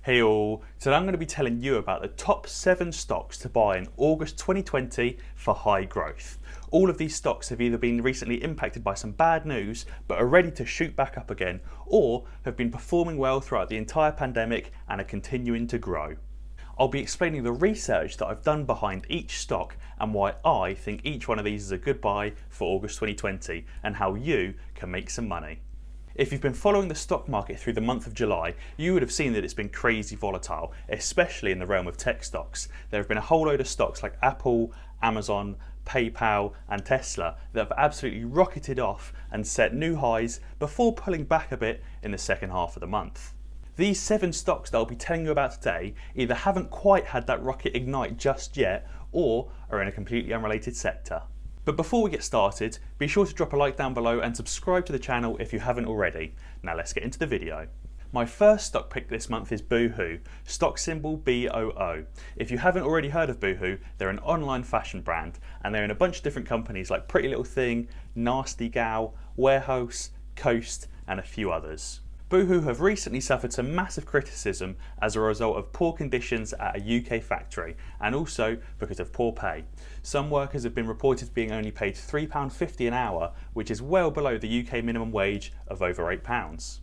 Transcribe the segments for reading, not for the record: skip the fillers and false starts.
Hey all, today I'm going to be telling you about the top 7 stocks to buy in August 2020 for high growth. All of these stocks have either been recently impacted by some bad news but are ready to shoot back up again, or have been performing well throughout the entire pandemic and are continuing to grow. I'll be explaining the research that I've done behind each stock and why I think each one of these is a good buy for August 2020 and how you can make some money. If you've been following the stock market through the month of July, you would have seen that it's been crazy volatile, especially in the realm of tech stocks. There have been a whole load of stocks like Apple, Amazon, PayPal and Tesla that have absolutely rocketed off and set new highs before pulling back a bit in the second half of the month. These 7 stocks that I'll be telling you about today either haven't quite had that rocket ignite just yet or are in a completely unrelated sector. But before we get started, be sure to drop a like down below and subscribe to the channel if you haven't already. Now let's get into the video. My first stock pick this month is Boohoo, stock symbol BOO. If you haven't already heard of Boohoo, they're an online fashion brand and they're in a bunch of different companies like Pretty Little Thing, Nasty Gal, Warehouse, Coast and a few others. Boohoo have recently suffered some massive criticism as a result of poor conditions at a UK factory and also because of poor pay. Some workers have been reported being only paid £3.50 an hour, which is well below the UK minimum wage of over £8.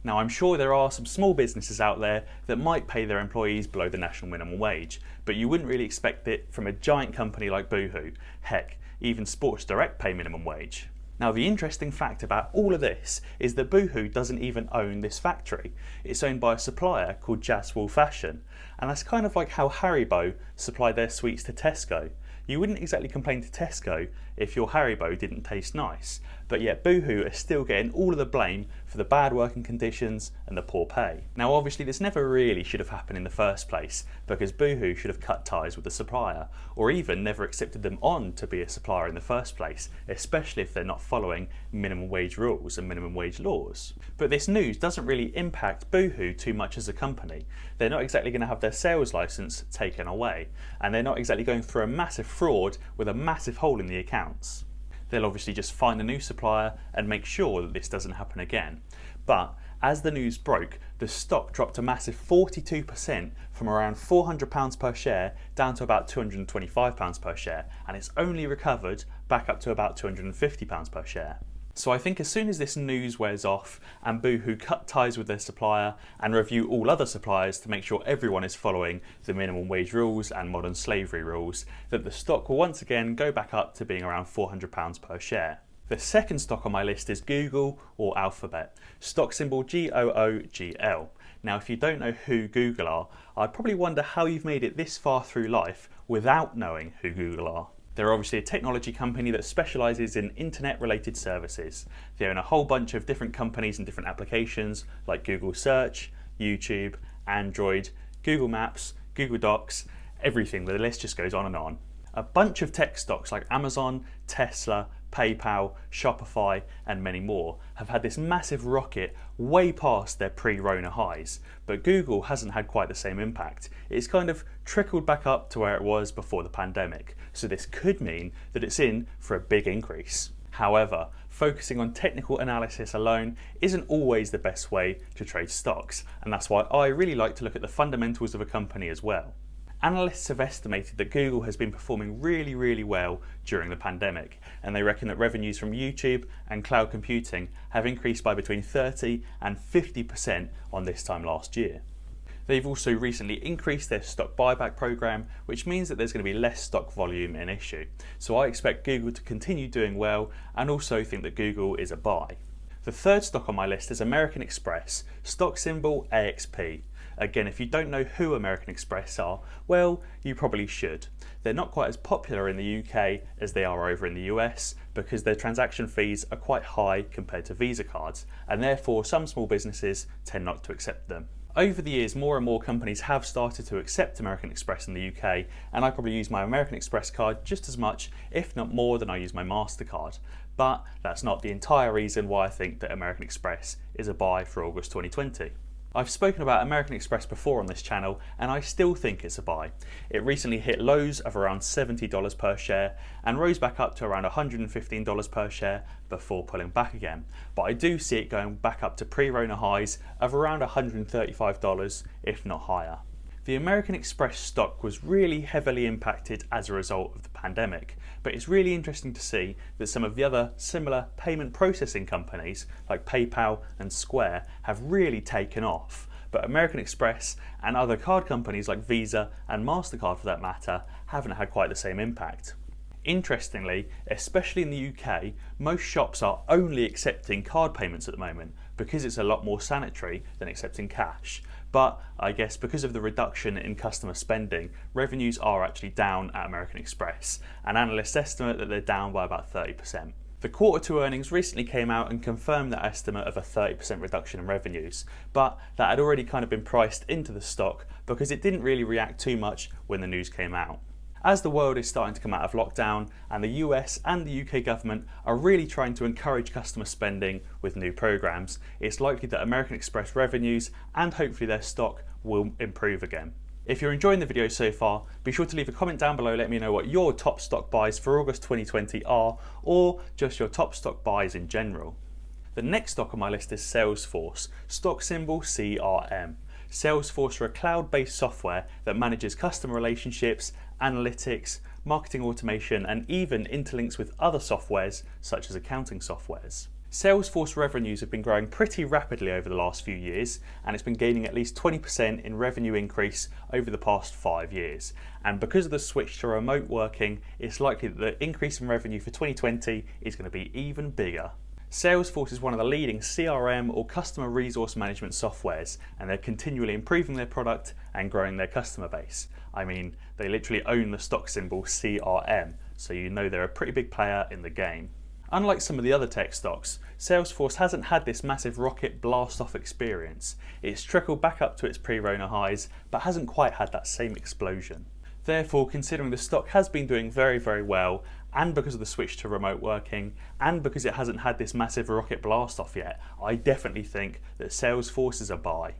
Now I'm sure there are some small businesses out there that might pay their employees below the national minimum wage, but you wouldn't really expect it from a giant company like Boohoo. Heck, even Sports Direct pay minimum wage. Now the interesting fact about all of this is that Boohoo doesn't even own this factory. It's owned by a supplier called Jaswall Fashion, and that's kind of like how Haribo supply their sweets to Tesco. You wouldn't exactly complain to Tesco if your Haribo didn't taste nice, but yet Boohoo are still getting all of the blame for the bad working conditions and the poor pay. Now obviously this never really should have happened in the first place, because Boohoo should have cut ties with the supplier, or even never accepted them on to be a supplier in the first place, especially if they're not following minimum wage rules and minimum wage laws. But this news doesn't really impact Boohoo too much as a company. They're not exactly going to have their sales license taken away, and they're not exactly going through a massive fraud with a massive hole in the accounts. They'll obviously just find a new supplier and make sure that this doesn't happen again. But as the news broke, the stock dropped a massive 42% from around £400 per share down to about £225 per share, and it's only recovered back up to about £250 per share. So I think as soon as this news wears off and Boohoo cut ties with their supplier and review all other suppliers to make sure everyone is following the minimum wage rules and modern slavery rules, that the stock will once again go back up to being around £400 per share. The second stock on my list is Google or Alphabet, stock symbol GOOGL. Now if you don't know who Google are, I'd probably wonder how you've made it this far through life without knowing who Google are. They're obviously a technology company that specialises in internet related services. They own a whole bunch of different companies and different applications like Google Search, YouTube, Android, Google Maps, Google Docs, everything. The list just goes on and on. A bunch of tech stocks like Amazon, Tesla, PayPal, Shopify and many more have had this massive rocket way past their pre-Rona highs, but Google hasn't had quite the same impact. It's kind of trickled back up to where it was before the pandemic, so this could mean that it's in for a big increase. However, focusing on technical analysis alone isn't always the best way to trade stocks, and that's why I really like to look at the fundamentals of a company as well. Analysts have estimated that Google has been performing really well during the pandemic, and they reckon that revenues from YouTube and cloud computing have increased by between 30 and 50% on this time last year. They've also recently increased their stock buyback program, which means that there's going to be less stock volume in issue. So I expect Google to continue doing well and also think that Google is a buy. The third stock on my list is American Express, stock symbol AXP. Again, if you don't know who American Express are, well, you probably should. They're not quite as popular in the UK as they are over in the US because their transaction fees are quite high compared to Visa cards, and therefore some small businesses tend not to accept them. Over the years, more and more companies have started to accept American Express in the UK, and I probably use my American Express card just as much, if not more, than I use my MasterCard. But that's not the entire reason why I think that American Express is a buy for August 2020. I've spoken about American Express before on this channel and I still think it's a buy. It recently hit lows of around $70 per share and rose back up to around $115 per share before pulling back again. But I do see it going back up to pre-Rona highs of around $135, if not higher. The American Express stock was really heavily impacted as a result of the pandemic, but it's really interesting to see that some of the other similar payment processing companies like PayPal and Square have really taken off. But American Express and other card companies like Visa and MasterCard for that matter haven't had quite the same impact. Interestingly, especially in the UK, most shops are only accepting card payments at the moment because it's a lot more sanitary than accepting cash. But I guess because of the reduction in customer spending, revenues are actually down at American Express, and analysts estimate that they're down by about 30%. The Q2 earnings recently came out and confirmed that estimate of a 30% reduction in revenues, but that had already kind of been priced into the stock because it didn't really react too much when the news came out. As the world is starting to come out of lockdown and the US and the UK government are really trying to encourage customer spending with new programs, it's likely that American Express revenues and hopefully their stock will improve again. If you're enjoying the video so far, be sure to leave a comment down below, let me know what your top stock buys for August 2020 are, or just your top stock buys in general. The next stock on my list is Salesforce, stock symbol CRM. Salesforce are a cloud-based software that manages customer relationships, analytics, marketing automation, and even interlinks with other softwares such as accounting softwares. Salesforce revenues have been growing pretty rapidly over the last few years, and it's been gaining at least 20% in revenue increase over the past 5 years. And because of the switch to remote working, it's likely that the increase in revenue for 2020 is going to be even bigger. Salesforce is one of the leading CRM or customer resource management softwares, and they're continually improving their product and growing their customer base. I mean, they literally own the stock symbol CRM, so you know they're a pretty big player in the game. Unlike some of the other tech stocks, Salesforce hasn't had this massive rocket blast-off experience. It's trickled back up to its pre-Rona highs, but hasn't quite had that same explosion. Therefore, considering the stock has been doing very, very well, and because of the switch to remote working, and because it hasn't had this massive rocket blast off yet, I definitely think that Salesforce is a buy.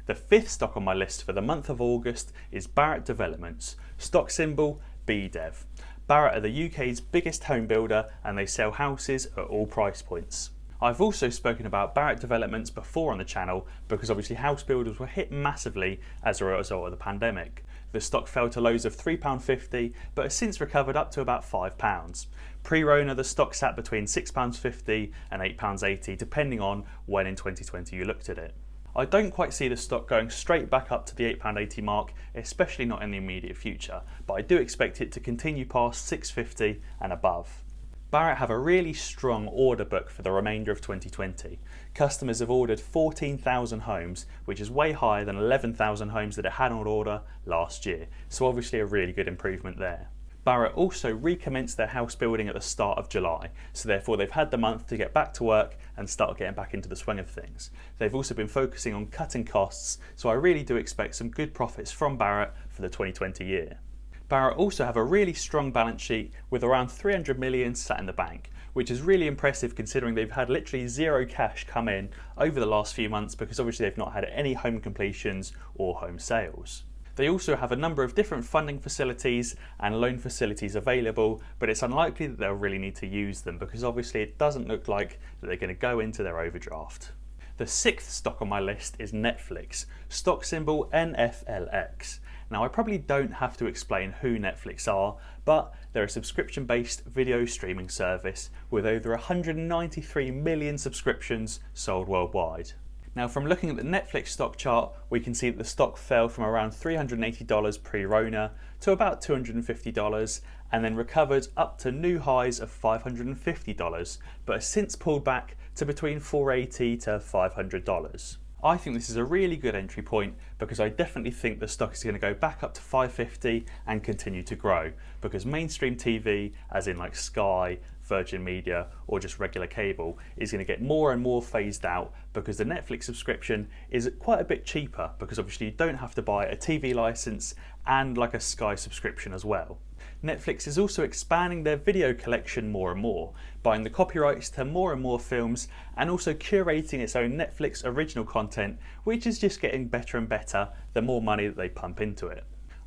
The fifth stock on my list for the month of August is Barratt Developments, stock symbol BDEV. Barratt are the UK's biggest home builder and they sell houses at all price points. I've also spoken about Barratt Developments before on the channel because obviously house builders were hit massively as a result of the pandemic. The stock fell to lows of £3.50 but has since recovered up to about £5. Pre-Rona the stock sat between £6.50 and £8.80 depending on when in 2020 you looked at it. I don't quite see the stock going straight back up to the £8.80 mark, especially not in the immediate future, but I do expect it to continue past £6.50 and above. Barratt have a really strong order book for the remainder of 2020. Customers have ordered 14,000 homes, which is way higher than 11,000 homes that it had on order last year, so obviously a really good improvement there. Barratt also recommenced their house building at the start of July, so therefore they've had the month to get back to work and start getting back into the swing of things. They've also been focusing on cutting costs, so I really do expect some good profits from Barratt for the 2020 year. Barratt also have a really strong balance sheet with around 300 million sat in the bank, which is really impressive considering they've had literally zero cash come in over the last few months because obviously they've not had any home completions or home sales. They also have a number of different funding facilities and loan facilities available, but it's unlikely that they'll really need to use them because obviously it doesn't look like that they're going to go into their overdraft. The sixth stock on my list is Netlix, stock symbol NFLX. Now I probably don't have to explain who Netlix are, but they're a subscription-based video streaming service with over 193 million subscriptions sold worldwide. Now from looking at the Netlix stock chart, we can see that the stock fell from around $380 pre-Rona to about $250 and then recovered up to new highs of $550, but has since pulled back to between $480 to $500. I think this is a really good entry point because I definitely think the stock is going to go back up to $550 and continue to grow because mainstream TV, as in like Sky, Virgin Media or just regular cable, is going to get more and more phased out because the Netflix subscription is quite a bit cheaper because obviously you don't have to buy a TV license and like a Sky subscription as well. Netflix is also expanding their video collection more and more, buying the copyrights to more and more films and also curating its own Netflix original content, which is just getting better and better the more money that they pump into it.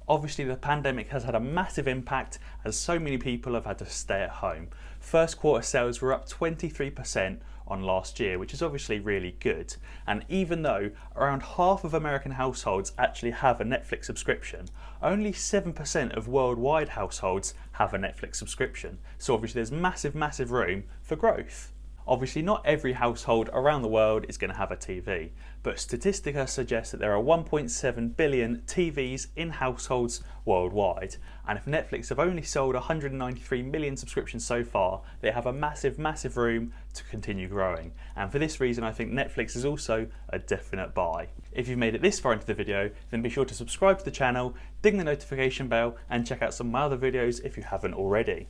Obviously, the pandemic has had a massive impact as so many people have had to stay at home. First quarter sales were up 23% on last year, which is obviously really good. And even though around half of American households actually have a Netflix subscription, only 7% of worldwide households have a Netflix subscription. So obviously there's massive room for growth. Obviously not every household around the world is going to have a TV, but Statistica suggests that there are 1.7 billion TVs in households worldwide, and if Netflix have only sold 193 million subscriptions so far, they have a massive room to continue growing, and for this reason I think Netflix is also a definite buy. If you've made it this far into the video, then be sure to subscribe to the channel, ding the notification bell, and check out some of my other videos if you haven't already.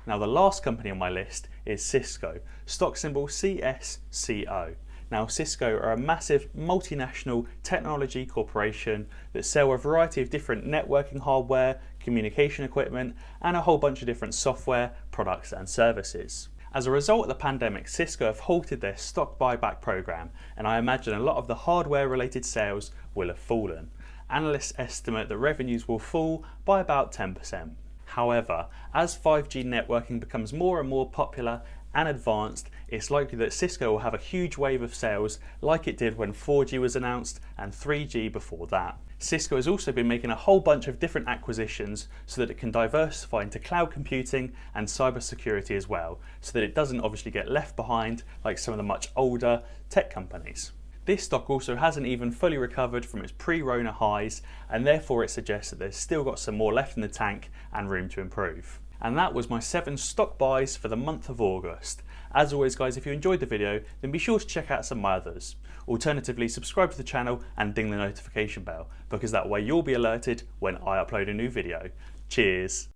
Now the last company on my list is Cisco, stock symbol CSCO. Now Cisco are a massive multinational technology corporation that sell a variety of different networking hardware, communication equipment and a whole bunch of different software, products and services. As a result of the pandemic, Cisco have halted their stock buyback program, and I imagine a lot of the hardware related sales will have fallen. Analysts estimate that revenues will fall by about 10%. However, as 5G networking becomes more and more popular and advanced, it's likely that Cisco will have a huge wave of sales like it did when 4G was announced and 3G before that. Cisco has also been making a whole bunch of different acquisitions so that it can diversify into cloud computing and cybersecurity as well, so that it doesn't obviously get left behind like some of the much older tech companies. This stock also hasn't even fully recovered from its pre-Rona highs, and therefore it suggests that there's still got some more left in the tank and room to improve. And that was my 7 stock buys for the month of August. As always guys, if you enjoyed the video, then be sure to check out some of my others. Alternatively, subscribe to the channel and ding the notification bell, because that way you'll be alerted when I upload a new video. Cheers!